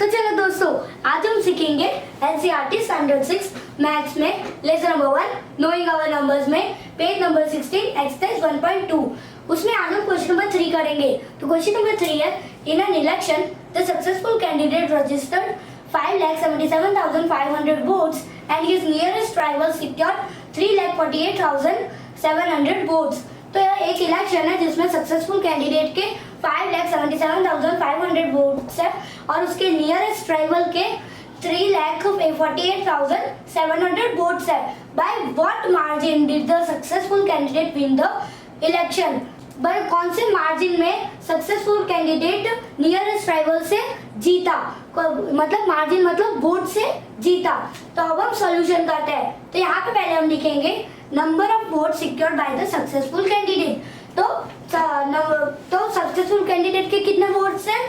तो चलो दोस्तों, आज हम सीखेंगे NCERT स्टैंडर्ड 6 मैथ्स में lesson number 1 knowing our numbers में पेज नंबर 16 एक्सरसाइज 1.2। उसमें आज हम क्वेश्चन नंबर 3 करेंगे। तो क्वेश्चन नंबर 3 है, in an election the successful candidate registered 5,77,500 votes and his nearest rival secured 3,48,700 votes। तो यह एक इलेक्शन है जिसमें सक्सेसफुल कैंडिडेट के 5,77,500 वोट्स है और उसके नियरेस्ट राइवल के 3,48,700 वोट्स है। By what margin did the successful candidate win the election? कौन से मार्जिन में सक्सेसफुल कैंडिडेट नियरेस्ट राइवल से जीता? मतलब मार्जिन मतलब वोट से जीता। तो अब हम सॉल्यूशन करते हैं। तो यहाँ पे पहले हम लिखेंगे number of vote secured by the successful candidate. तो सक्सेसफुल कैंडिडेट के कितने वोट्स हैं?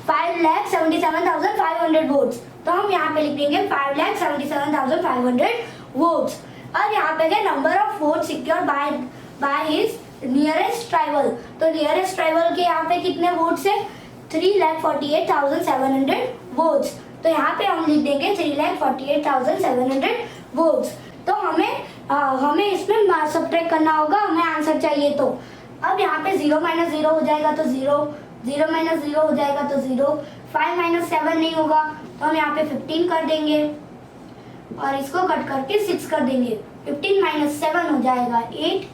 5,77,500 वोट्स। तो हम यहाँ पे लिख देंगे 5,77,500 वोट्स। और यहाँ पे है number of vote secured by his nearest rival. तो नियरेस्ट राइवल के यहाँ पे कितने वोट्स है? 3,48,700 वोट्स। तो यहाँ पे हम लिख देंगे 3,48,700 वोट्स। तो हमें इसमें सब्ट्रैक्ट करना होगा, हमें आंसर चाहिए। तो अब यहाँ पे 0 - 0 हो जाएगा तो 0, 0 - 0 हो जाएगा तो 0, 5 - 7 नहीं होगा तो हम यहाँ पे 15 कर देंगे और इसको कट करके 6 कर देंगे। 15 - 7 हो जाएगा 8।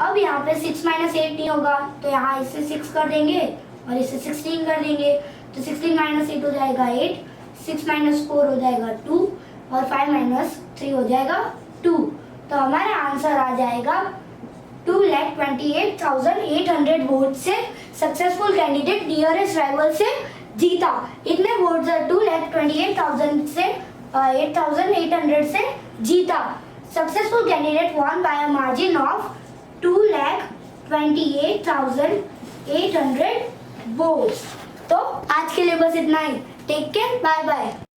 अब यहाँ पे 6 - 8 नहीं होगा तो यहाँ इससे 6 कर देंगे और इससे 16 कर देंगे। तो 16 - 8 हो जाएगा 8, 6 - 4 हो जाएगा 2 और 5 - 3 हो जाएगा 2। तो हमारा आंसर आ जाएगा 2,28,800 वोट से सक्सेसफुल कैंडिडेट नियरेस्ट राइवल से जीता। इतने वोट्स 2,28,800 से जीता। Successful candidate won by a margin of 2,28,800 votes. तो आज के लिए बस इतना ही। Take care, bye bye.